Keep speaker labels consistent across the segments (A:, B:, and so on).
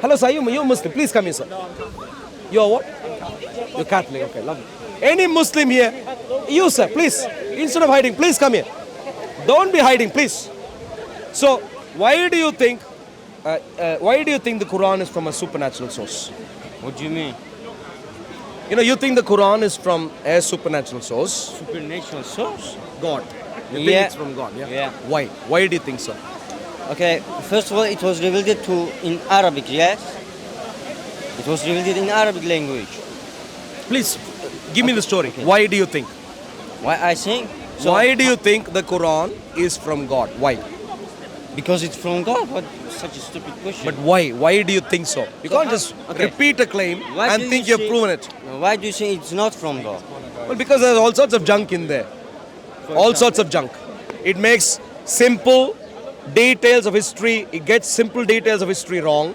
A: Hello, sir. You're Muslim. Please come here, sir. You are what? You're Catholic. Okay, lovely. Any Muslim here? You, sir, please. Instead of hiding, please come here. Don't be hiding, please. So, why do you think? Why do you think the Quran is from a supernatural source?
B: What do you mean?
A: You think the Quran is from a supernatural source?
B: Supernatural source?
A: God. You think
B: Yeah.
A: it's from God?
B: Yeah.
A: Why? Why do you think so?
B: Okay, first of all, it was revealed in Arabic, yes? It was revealed in Arabic language.
A: Please, give me the story.
B: Okay.
A: Why do you think?
B: Why I think?
A: Why do you think the Quran is from God? Why?
B: Because it's from God. What such a stupid question.
A: But why? Why do you think so? You
B: So
A: can't
B: how-
A: just
B: okay.
A: repeat a claim
B: Why
A: and
B: do
A: think
B: you
A: you've
B: say-
A: proven it.
B: Why do you say it's not from God?
A: Well, because there's all sorts of junk in there. All sorts of junk. It makes simple details of history, it gets simple details of history wrong.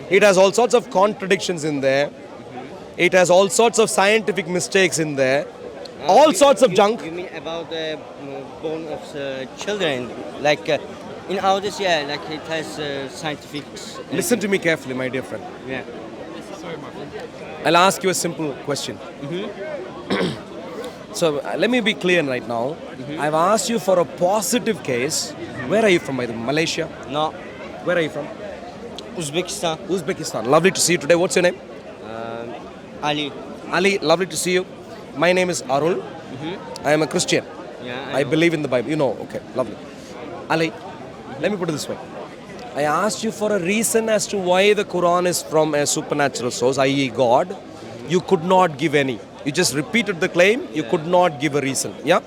A: It has all sorts of contradictions in there. It has all sorts of scientific mistakes in there. All sorts of junk.
B: You mean about the bone of the children? Like in ours, yeah, like it has scientific.
A: Listen to me carefully, my dear friend.
B: Yeah.
A: I'll ask you a simple question. So let me be clear right now. I've asked you for a positive case. Where are you from? By the way? Malaysia?
B: No.
A: Where are you from?
B: Uzbekistan.
A: Uzbekistan. Lovely to see you today. What's your name?
B: Ali.
A: Ali, lovely to see you. My name is Arul. I am a Christian.
B: Yeah.
A: I believe in the Bible. You know, okay, lovely. Ali, let me put it this way. I asked you for a reason as to why the Quran is from a supernatural source, i.e. God. You could not give any. You just repeated the claim, you could not give a reason. Yeah?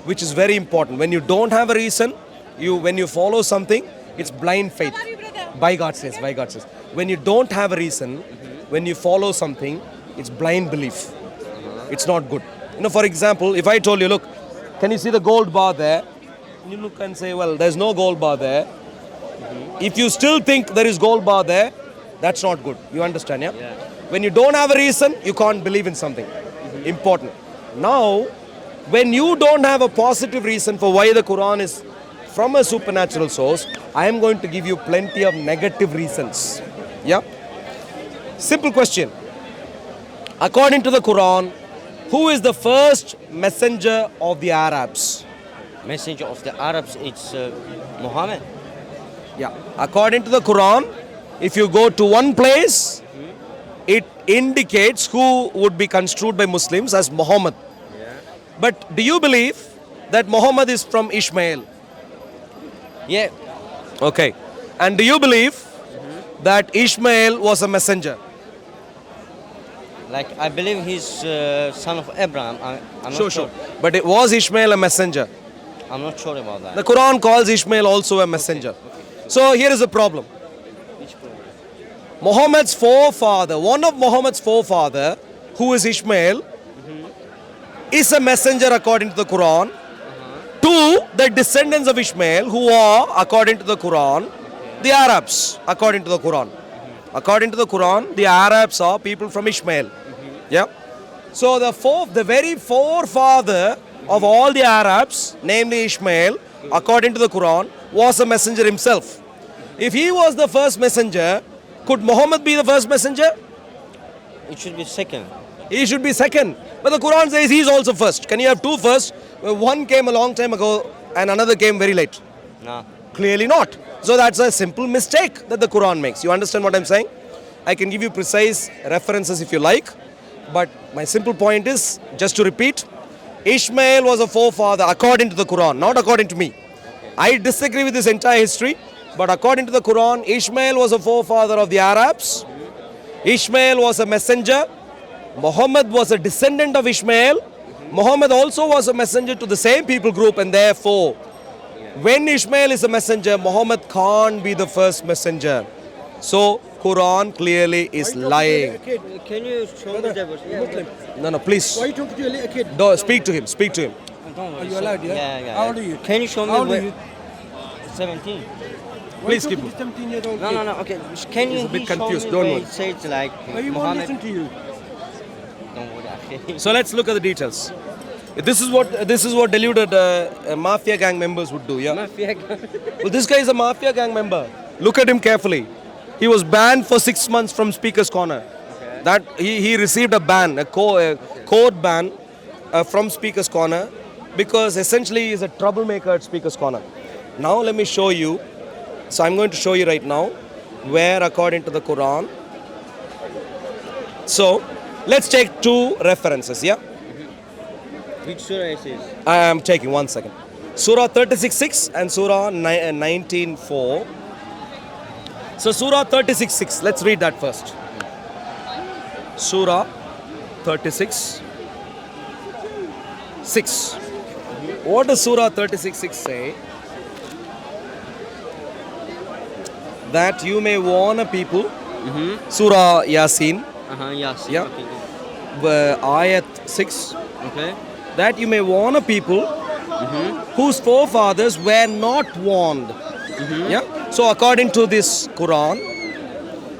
A: Which is very important. When you don't have a reason, when you follow something, it's blind faith. By God says, by God says. When you don't have a reason, when you follow something, it's blind belief. It's not good. For example, if I told you, look, can you see the gold bar there? You look and say, well, there's no gold bar there. If you still think there is gold bar there, that's not good. You understand, yeah? When you don't have a reason, you can't believe in something. Important. Now, when you don't have a positive reason for why the Quran is from a supernatural source, I am going to give you plenty of negative reasons. Yeah? Simple question. According to the Quran, who is the first messenger of the Arabs?
B: Messenger of the Arabs, it's Muhammad.
A: Yeah. According to the Quran, if you go to one place, it indicates who would be construed by Muslims as Muhammad. But do you believe that Muhammad is from Ishmael?
B: Yeah.
A: Okay. And do you believe that Ishmael was a messenger?
B: Like I believe he's son of Abraham. I'm not sure.
A: But was Ishmael a messenger?
B: I'm not sure about that.
A: The Quran calls Ishmael also a messenger. So here is the problem.
B: Which problem?
A: Muhammad's forefather, one of Muhammad's forefather, who is Ishmael, is a messenger according to the Quran. To the descendants of Ishmael, who are, according to the Quran, the Arabs, according to the Quran. According to the Quran, the Arabs are people from Ishmael. Yeah. So the very forefather of all the Arabs, namely Ishmael, according to the Quran, was a messenger himself. If he was the first messenger, could Muhammad be the first messenger?
B: It should be second.
A: He should be second. But the Quran says he's also first. Can you have two first? One came a long time ago and another came very late.
B: No.
A: Clearly not. So that's a simple mistake that the Quran makes. You understand what I'm saying? I can give you precise references if you like. But my simple point is, just to repeat, Ishmael was a forefather according to the Quran, not according to me. I disagree with this entire history. But according to the Quran, Ishmael was a forefather of the Arabs. Ishmael was a messenger. Muhammad was a descendant of Ishmael. Muhammad also was a messenger to the same people group, and therefore, when Ishmael is a messenger, Muhammad can't be the first messenger. So, Quran clearly is lying.
B: Can you show me the verse? Yeah,
A: No, please.
C: Why are you talking to a little kid?
A: No, speak to him. Speak to him.
C: Are you allowed, yeah?
B: Yeah.
C: How old are you?
B: Can you show me
C: How old are
B: where?
C: you?
B: 17.
A: Please
C: Why are
A: keep
C: you talking to 17-year-old kid?
B: No. Okay. Can you
A: a bit
B: show
A: confused,
B: me
A: don't
B: where
A: worry.
B: it says like
C: He won't
B: Muhammad?
C: listen to you.
B: Don't worry.
A: So let's look at the details. This is what deluded mafia gang members would do. Yeah.
B: Mafia.
A: Well, this guy is a mafia gang member. Look at him carefully. He was banned for 6 months from Speaker's Corner.
B: Okay.
A: That he received a ban, a court ban from Speaker's Corner because essentially he's a troublemaker at Speaker's Corner. Now let me show you. So I'm going to show you right now where according to the Quran. So let's take two references, yeah?
B: Which surah is this?
A: I am taking 1 second. Surah 36:6 and Surah 19:4. So Surah 36:6. Let's read that first. Surah 36:6. What does Surah 36:6 say? That you may warn a people. Surah Yasin,
B: Yes.
A: Yeah.
B: Okay, good.
A: Ayat 6.
B: Okay.
A: That you may warn a people whose forefathers were not warned. Yeah. So according to this Quran,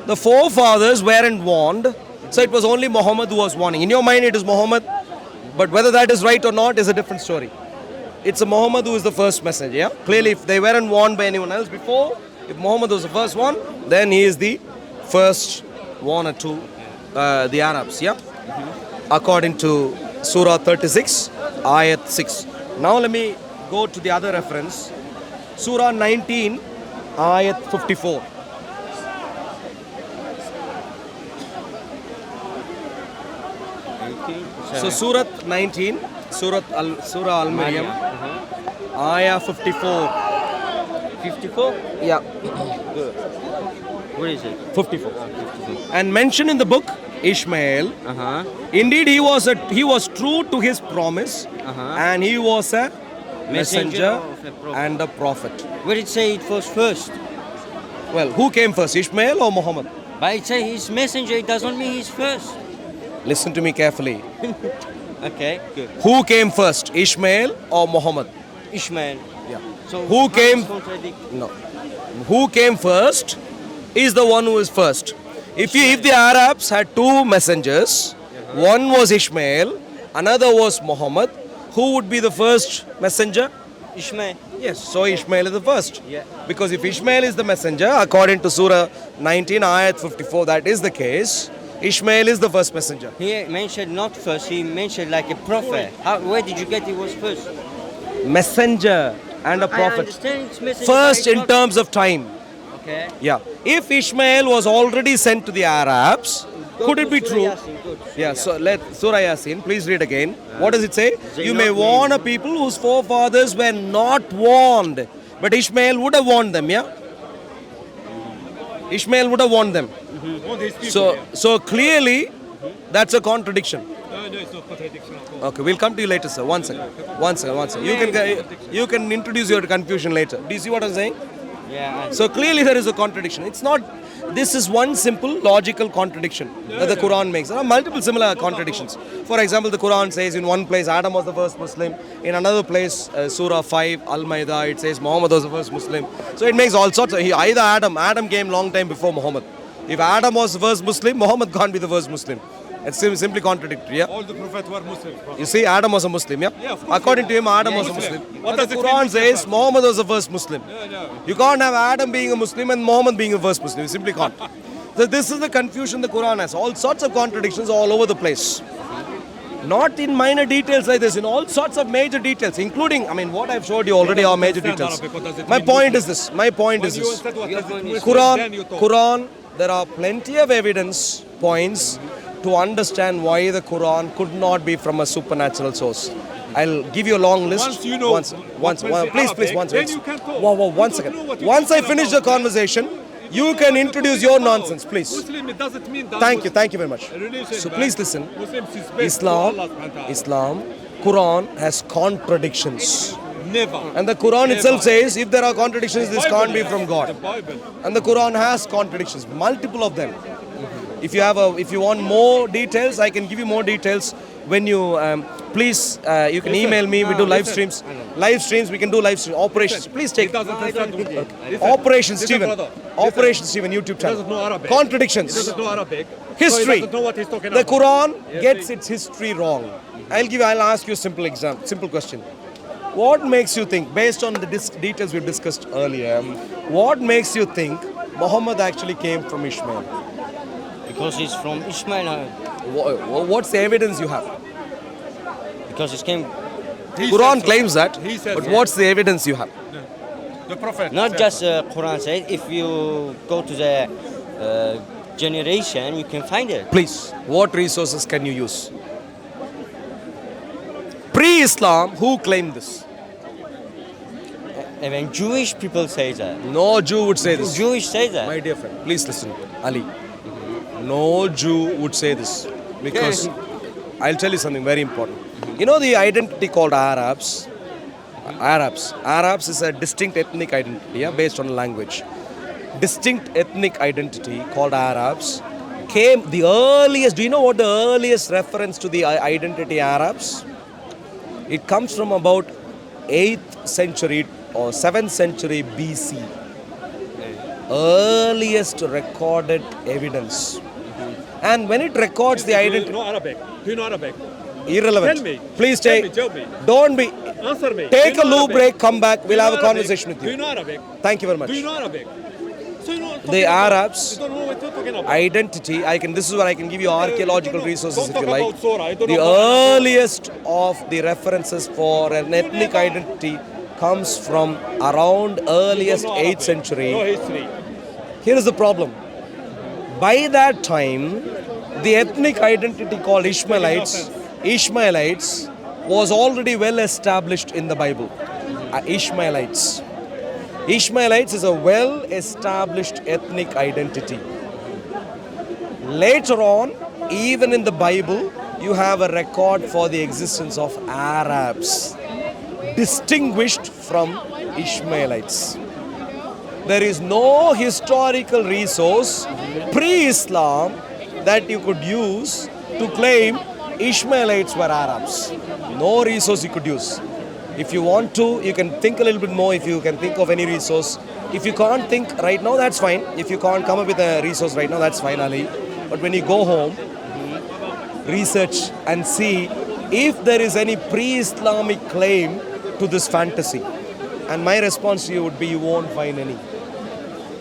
A: the forefathers weren't warned. So it was only Muhammad who was warning. In your mind, it is Muhammad, but whether that is right or not is a different story. It's a Muhammad who is the first messenger. Yeah. Clearly, if they weren't warned by anyone else before, if Muhammad was the first one, then he is the first warner to the Arabs. Yeah. According to Surah 36, Ayat 6. Now let me go to the other reference. Surah 19, Ayat 54. So Surah 19, Surah Al-Maryam, Ayah 54.
B: 54?
A: Yeah,
B: What is it?
A: 54. And mentioned in the book Ishmael.
B: Uh-huh.
A: Indeed, he was true to his promise, and he was a messenger
B: of a prophet.
A: and a prophet.
B: Where it say it was first?
A: Well, who came first, Ishmael or Muhammad?
B: But it say he's messenger, it doesn't mean he's first.
A: Listen to me carefully.
B: Okay, good.
A: Who came first, Ishmael or Muhammad?
B: Ishmael.
A: Yeah.
B: So
A: Who
B: how
A: came-
B: is contradict?
A: No. Who came first is the one who is first. If the Arabs had two messengers, one was Ishmael, another was Muhammad, who would be the first messenger?
B: Ishmael.
A: Yes, so Ishmael is the first.
B: Yeah.
A: Because if Ishmael is the messenger, according to Surah 19, Ayat 54, that is the case, Ishmael is the first messenger.
B: He mentioned not first, he mentioned like a prophet. Where did you get he was first?
A: Messenger and a
B: I
A: prophet.
B: understand it's messenger.
A: First
B: but it's
A: in
B: not-
A: terms of time.
B: Okay.
A: Yeah. If Ishmael was already sent to the Arabs, could it be true? Yeah, so let Surah Yasin, please read again. What does it say?
B: They
A: You may
B: not
A: warn
B: mean-
A: a people whose forefathers were not warned. But Ishmael would have warned them, yeah? Ishmael would have warned them. So clearly, that's a contradiction.
D: No, it's not contradiction at all.
A: Okay, we'll come to you later, sir. One second. You can introduce your confusion later. Do you see what I'm saying?
B: Yeah.
A: So clearly there is a contradiction. It's not, this is one simple logical contradiction that the Quran makes. There are multiple similar contradictions. For example, the Quran says in one place Adam was the first Muslim. In another place, Surah 5, Al-Ma'idah, it says Muhammad was the first Muslim. So it makes all sorts of, either Adam came long time before Muhammad. If Adam was the first Muslim, Muhammad can't be the first Muslim. It's simply contradictory, yeah?
D: All the prophets were Muslims. bro.
A: You see, Adam was a Muslim, yeah?
D: Yeah, of course.
A: According to him, Adam was a
D: Muslim.
A: Muslim.
D: What
A: But
D: does
A: the
D: it mean,
A: Quran
D: Muslim?
A: says Muhammad was the first Muslim.
D: No.
A: You can't have Adam being a Muslim and Muhammad being the first Muslim. You simply can't. So this is the confusion the Quran has. All sorts of contradictions all over the place. Not in minor details like this, in all sorts of major details, including, what I've showed you already are major
D: understand
A: details.
D: Arabic. What does it
A: My
D: mean,
A: point
D: Muslim?
A: is this. My point is
D: When you
A: this.
D: said what does it mean, then you
A: Quran,
D: talk.
A: there are plenty of evidence points to understand why the Quran could not be from a supernatural source. I'll give you a long list.
D: Once you know what means in
A: please,
D: Arabic,
A: once.
D: then you can talk.
A: Wow,
D: You
A: one
D: don't
A: second.
D: know what you're
A: Once I
D: talking
A: finish the
D: about.
A: conversation, you can introduce your nonsense, please.
D: Muslim, it doesn't mean that.
A: Thank you very much.
D: Religion,
A: So
D: man.
A: please listen.
D: Muslims is based on Allah subhanahu wa ta'ala.
A: Islam, Quran has contradictions.
D: Never.
A: And the Quran
D: Never.
A: itself says if there are contradictions, this
D: Bible,
A: can't be
D: yes.
A: from
D: The
A: God.
D: Bible.
A: And the Quran has contradictions, multiple of them. If you want more details, I can give you more details when you please you can email me. We do live streams. Live streams, we can do live streams. Operations, please take
D: It doesn't understand. Listen.
A: Operation
D: Listen,
A: Steven.
D: brother.
A: Operation Steven YouTube
D: He doesn't know
A: channel.
D: Arabic.
A: Contradictions.
D: He doesn't know Arabic.
A: History.
D: So he doesn't know what he's talking
A: The
D: about.
A: Quran gets its history wrong. I'll ask you a simple question. What makes you think, based on the details we've discussed earlier, what makes you think Muhammad actually came from Ishmael?
B: Because he's from Ishmael.
A: What's the evidence you have?
B: Because it came
D: He
A: Quran
D: said so.
A: claims that,
D: He said
A: but
D: so.
A: what's the evidence you have?
D: The prophet.
B: not
D: said
B: just
D: so.
B: Quran said. If you go to the generation, you can find it.
A: Please, what resources can you use? Pre-Islam, who claimed this?
B: And when Jewish people say that,
A: No Jew would say this.
B: Jewish say that.
A: My dear friend, please listen, Ali. No Jew would say this because I'll tell you something very important. You know the identity called Arabs? Arabs is a distinct ethnic identity, yeah, based on language. Distinct ethnic identity called Arabs came the earliest. Do you know what the earliest reference to the identity Arabs? It comes from about 8th century or 7th century BC. Earliest recorded evidence. And when it records the
D: Do you
A: identity,
D: know Arabic? Do you know Arabic?
A: irrelevant.
D: Tell me.
A: Please
D: Tell
A: take.
D: me, tell me.
A: Don't be.
D: Answer me.
A: Take
D: Do
A: a
D: you know
A: loo
D: Arabic?
A: break. Come back.
D: Do
A: We'll
D: you
A: have
D: know
A: a
D: Arabic?
A: conversation with
D: Do you
A: you.
D: know Arabic?
A: Thank you very much.
D: Do you know Arabic? So you know what I'm
A: The
D: talking about.
A: Arabs,
D: You don't know what you're talking about.
A: identity. This is where I can give you archaeological resources
D: Don't
A: if you
D: talk
A: like.
D: about Surah. I don't
A: The
D: know about
A: earliest of the references for an ethnic identity comes from around earliest
D: No
A: 8th
D: Arabic.
A: century.
D: No history.
A: Here is the problem. By that time, the ethnic identity called Ishmaelites was already well established in the Bible. Ishmaelites is a well established ethnic identity. Later on, even in the Bible, you have a record for the existence of Arabs, distinguished from Ishmaelites. There is no historical resource pre-Islam that you could use to claim Ishmaelites were Arabs. No resource you could use. If you want to, you can think a little bit more if you can think of any resource. If you can't think right now, that's fine. If you can't come up with a resource right now, that's fine, Ali. But when you go home, research and see if there is any pre-Islamic claim to this fantasy. And my response to you would be you won't find any.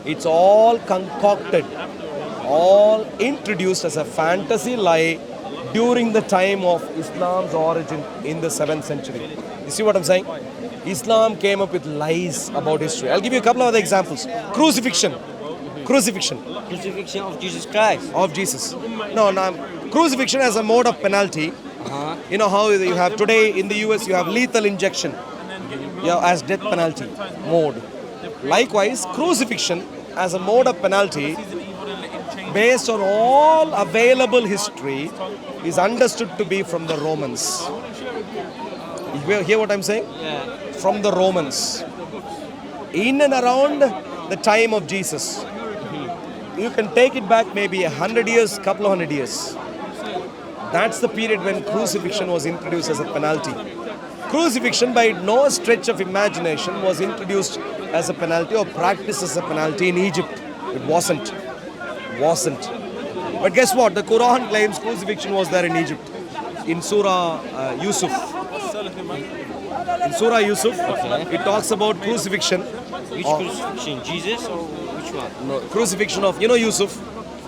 A: It's all concocted, all introduced as a fantasy lie during the time of Islam's origin in the 7th century. You see what I'm saying? Islam came up with lies about history. I'll give you a couple of other examples. Crucifixion
B: Crucifixion of Jesus Christ.
A: of Jesus. No, crucifixion as a mode of penalty. You know how you have today in the US, you have lethal injection, as death penalty mode. Likewise, crucifixion as a mode of penalty based on all available history is understood to be from the Romans. You hear what I'm saying?
B: Yeah.
A: From the Romans. In and around the time of Jesus. You can take it back maybe 100 years, couple of 100 years. That's the period when crucifixion was introduced as a penalty. Crucifixion, by no stretch of imagination, was introduced as a penalty or practiced as a penalty in Egypt. It wasn't. But guess what? The Quran claims crucifixion was there in Egypt. In Surah Yusuf. In Surah Yusuf, it talks about crucifixion.
B: Which crucifixion? Jesus or which one?
A: No, crucifixion of, Yusuf.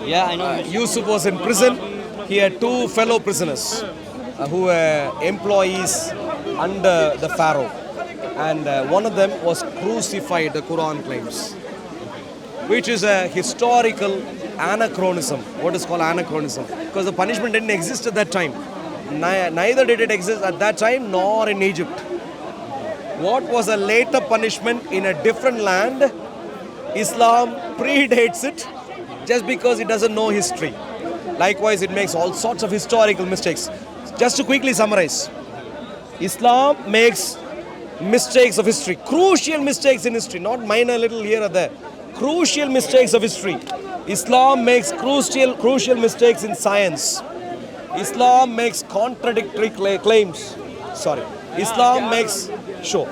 B: Yeah, I know.
A: Yusuf was in prison. He had two fellow prisoners who were employees under the Pharaoh. And one of them was crucified, the Quran claims. Which is a historical anachronism. What is called anachronism? Because the punishment didn't exist at that time. Neither did it exist at that time nor in Egypt. What was a later punishment in a different land, Islam predates it just because it doesn't know history. Likewise, it makes all sorts of historical mistakes. Just to quickly summarize, Islam makes mistakes of history, crucial mistakes in history, not minor little here or there. Crucial mistakes of history. Islam makes crucial mistakes in science. Islam makes contradictory claims. Islam makes... Sure.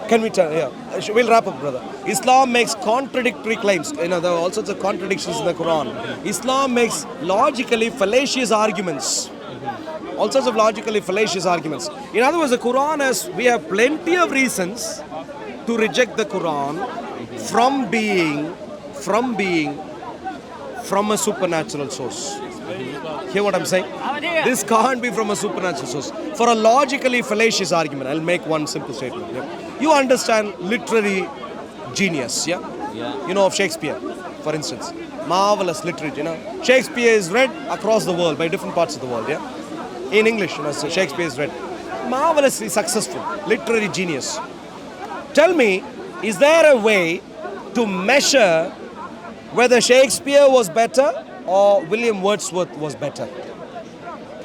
A: Can we tell? Yeah. We'll wrap up, brother. Islam makes contradictory claims. There are all sorts of contradictions in the Quran. Islam makes logically fallacious arguments. All sorts of logically fallacious arguments. In other words, the Quran we have plenty of reasons to reject the Quran from being from being from a supernatural source. Hear what I'm saying? This can't be from a supernatural source. For a logically fallacious argument, I'll make one simple statement. Yeah? You understand literary genius, yeah?
B: Yeah.
A: You know of Shakespeare, for instance. Marvelous literature, you know. Shakespeare is read across the world, by different parts of the world, yeah? In English, you know, so Shakespeare is read. Marvelously successful, literary genius. Tell me, is there a way to measure whether Shakespeare was better or William Wordsworth was better?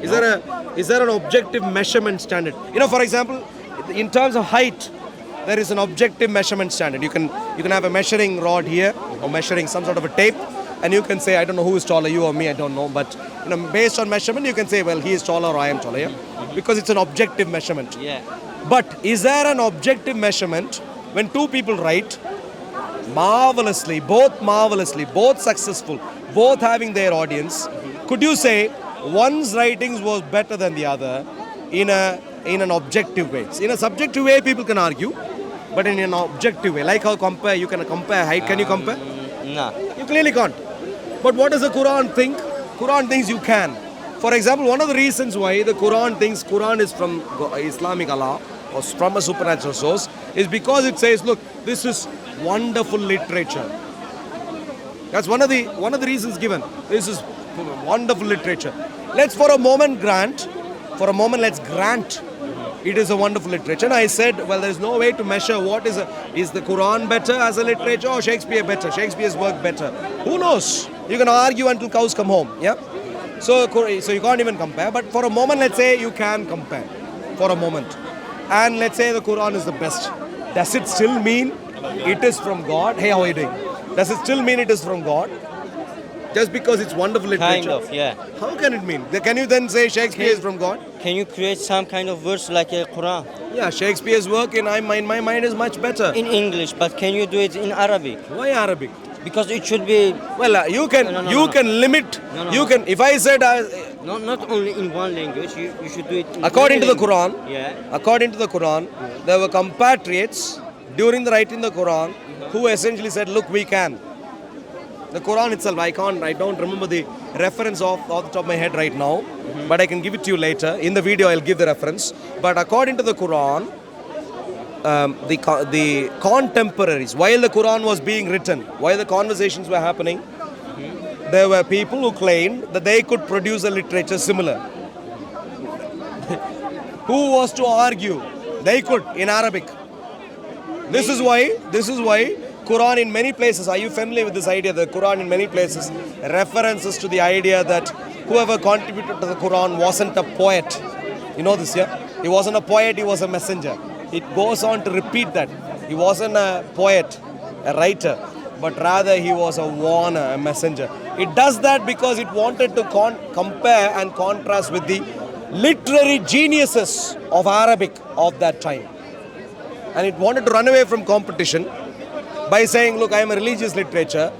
A: Is there an objective measurement standard? You know, for example, in terms of height, there is an objective measurement standard. You can have a measuring rod here or measuring some sort of a tape, and you can say, I don't know who is taller, you or me, I don't know, but you know, based on measurement, you can say, well, he is taller or I am taller, yeah? Because it's an objective measurement.
B: Yeah.
A: But is there an objective measurement when two people write marvelously, both successful, both having their audience? Could you say one's writings was better than the other in an objective way? In a subjective way, people can argue, but in an objective way, like how you can compare height. Can you compare?
B: No.
A: You clearly can't. But what does the Quran think? Quran thinks you can. For example, one of the reasons why the Quran thinks Quran is from Islamic Allah or from a supernatural source is because it says, look, this is wonderful literature. That's one of the reasons given. This is wonderful literature. Let's grant it is a wonderful literature. And I said, well, there's no way to measure is the Quran better as a literature or Shakespeare better? Shakespeare's work better? Who knows? You can argue until cows come home. Yeah. So you can't even compare. But for a moment, let's say you can compare. For a moment. And let's say the Quran is the best. Does it still mean it is from God? Hey, how are you doing? Does it still mean it is from God? Just because it's wonderful literature?
B: Kind of, yeah.
A: How can it mean? Can you then say Shakespeare is from God?
B: Can you create some kind of verse like a Quran?
A: Yeah, Shakespeare's work in my mind is much better.
B: In English, but can you do it in Arabic?
A: Why Arabic?
B: Because it should be
A: Well, you can limit.
B: No.
A: You can. If I said
B: not only in one language, you should do it in
A: according to the
B: one
A: Quran,
B: language.
A: according to the Quran, there were compatriots during the writing the Quran who essentially said, look, we can. The Quran itself, I don't remember the reference off the top of my head right now, but I can give it to you later. In the video, I'll give the reference. But according to the Quran, the contemporaries, while the Quran was being written, while the conversations were happening, there were people who claimed that they could produce a literature similar. Who was to argue? They could in Arabic. This is why Quran in many places, are you familiar with this idea? The Quran in many places references to the idea that whoever contributed to the Quran wasn't a poet. You know this, yeah? He wasn't a poet, he was a messenger. It goes on to repeat that. He wasn't a poet, a writer, but rather he was a warner, a messenger. It does that because it wanted to compare and contrast with the literary geniuses of Arabic of that time. And it wanted to run away from competition by saying, look, I am a religious literature,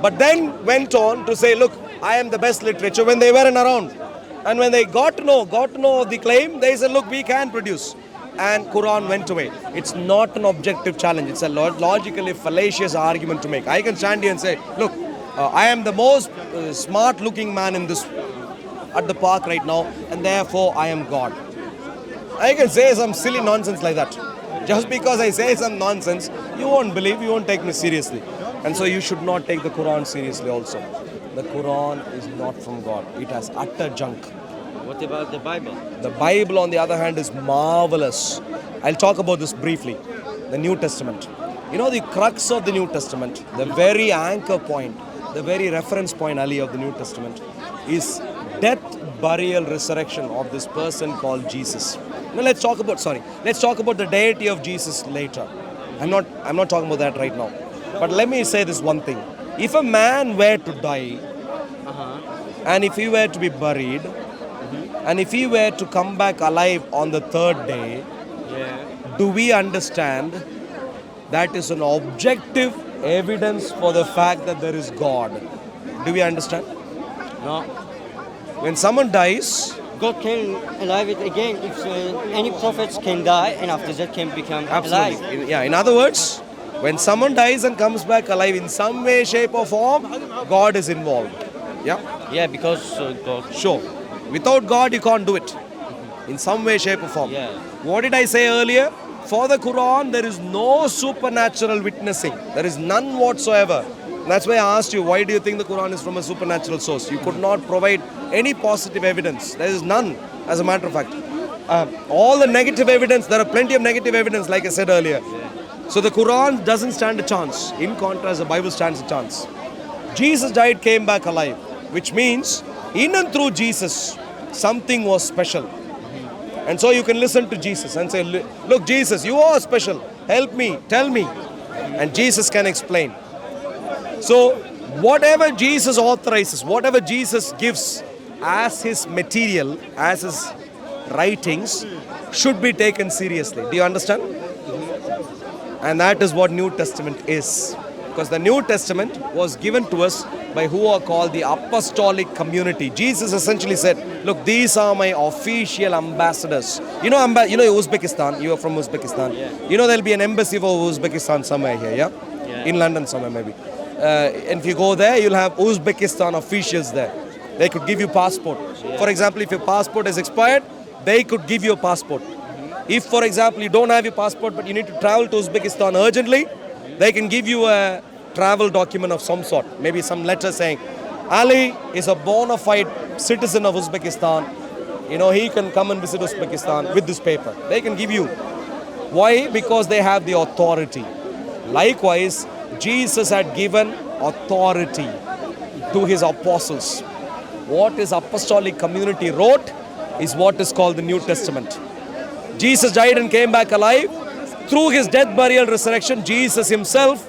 A: but then went on to say, look, I am the best literature when they weren't around. And when they got to know the claim, they said, look, we can produce. And Quran went away. It's not an objective challenge. It's a logically fallacious argument to make. I can stand here and say, look, I am the most smart-looking man at the park right now, and therefore I am God. I can say some silly nonsense like that. Just because I say some nonsense, you won't believe, you won't take me seriously. And so you should not take the Quran seriously also. The Quran is not from God. It has utter junk.
B: What about the Bible?
A: The Bible, on the other hand, is marvelous. I'll talk about this briefly. The New Testament. You know, the crux of the New Testament, the very anchor point, the very reference point, Ali, of the New Testament is death, burial, resurrection of this person called Jesus. Now let's talk about the deity of Jesus later. I'm not talking about that right now. But let me say this one thing. If a man were to die, and if he were to be buried, and if he were to come back alive on the third day, do we understand that is an objective evidence for the fact that there is God? Do we understand?
B: No.
A: When someone dies,
B: God can alive it again. If any prophets can die and after that can become alive.
A: absolutely. Yeah. In other words, When someone dies and comes back alive in some way, shape or form, God is involved. Yeah?
B: Yeah, because God.
A: Sure. Without God, you can't do it. In some way, shape or form.
B: Yeah.
A: What did I say earlier? For the Quran, there is no supernatural witnessing. There is none whatsoever. That's why I asked you, why do you think the Quran is from a supernatural source? You could not provide any positive evidence. There is none, as a matter of fact. All the negative evidence, there are plenty of negative evidence, like I said earlier. So the Quran doesn't stand a chance. In contrast, the Bible stands a chance. Jesus died, came back alive, which means in and through Jesus, something was special. And so you can listen to Jesus and say, look, Jesus, you are special. Help me, tell me. And Jesus can explain. So whatever Jesus authorizes, whatever Jesus gives as his material, as his writings, should be taken seriously. Do you understand? And that is what New Testament is. Because the New Testament was given to us by who are called the apostolic community. Jesus essentially said, look, these are my official ambassadors. You know Uzbekistan, you are from Uzbekistan.
B: Yeah.
A: You know there'll be an embassy for Uzbekistan somewhere here, yeah?
B: Yeah.
A: In London somewhere maybe. And if you go there, you'll have Uzbekistan officials there. They could give you passport.
B: Yeah.
A: For example, if your passport is expired, they could give you a passport. If, for example, you don't have your passport but you need to travel to Uzbekistan urgently, they can give you a travel document of some sort. Maybe some letter saying, Ali is a bona fide citizen of Uzbekistan. You know, he can come and visit Uzbekistan with this paper. They can give you. Why? Because they have the authority. Likewise, Jesus had given authority to his apostles. What his apostolic community wrote is what is called the New Testament. Jesus died and came back alive. Through his death, burial, resurrection, Jesus himself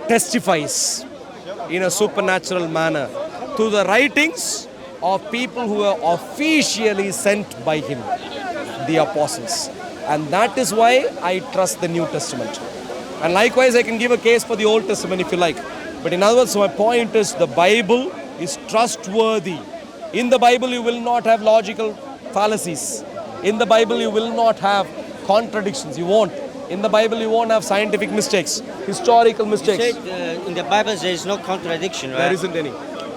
A: testifies in a supernatural manner to the writings of people who were officially sent by him, the apostles. And that is why I trust the New Testament. And likewise, I can give a case for the Old Testament if you like. But in other words, my point is the Bible is trustworthy. In the Bible, you will not have logical fallacies. In the Bible, you will not have contradictions. You won't. In the Bible, you won't have scientific mistakes, historical
B: You
A: mistakes.
B: said in the Bible there is no contradiction, right?
A: There isn't any.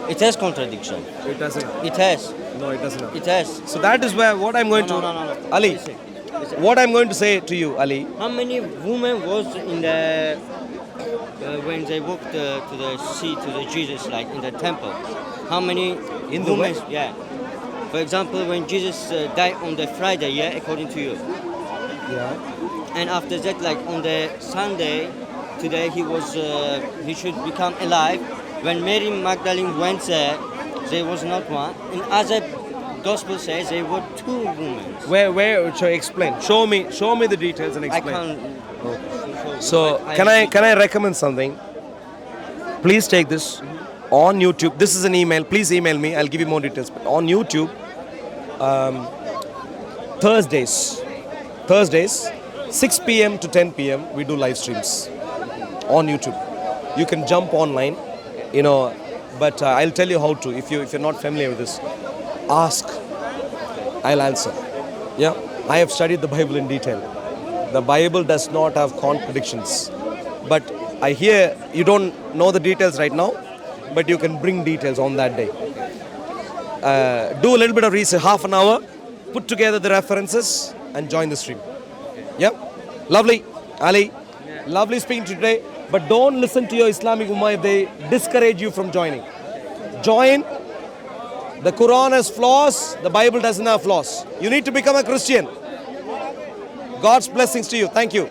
B: It has contradiction.
A: It doesn't have.
B: It has.
A: No, it doesn't have.
B: It has.
A: So that is where what I'm going
B: No.
A: to... Ali,
B: Listen.
A: what I'm going to say to you, Ali,
B: How many women was in the when they walked to the sea to the Jesus, like in the temple? How many
A: In the
B: women?
A: what?
B: Yeah. For example, when Jesus died on the Friday, yeah, according to you,
A: yeah.
B: and after that, like on the Sunday, today he should become alive. When Mary Magdalene went there was not one. In other gospel says there were two women.
A: Where? So explain. Show me the details and
B: I
A: explain.
B: can't.
A: So can I recommend something? Please take this on YouTube. This is an email. Please email me. I'll give you more details. But on YouTube, Thursdays, 6 p.m. to 10 p.m. we do live streams on YouTube. You can jump online, you know. But I'll tell you how to. If you're not familiar with this, ask. I'll answer. Yeah. I have studied the Bible in detail. The Bible does not have contradictions. But I hear you don't know the details right now, but you can bring details on that day. Do a little bit of research, half an hour, put together the references and join the stream. Yep. Lovely. Ali, lovely speaking to you today. But don't listen to your Islamic Ummah if they discourage you from joining. Join. The Quran has flaws, the Bible doesn't have flaws. You need to become a Christian. God's blessings to you. Thank you.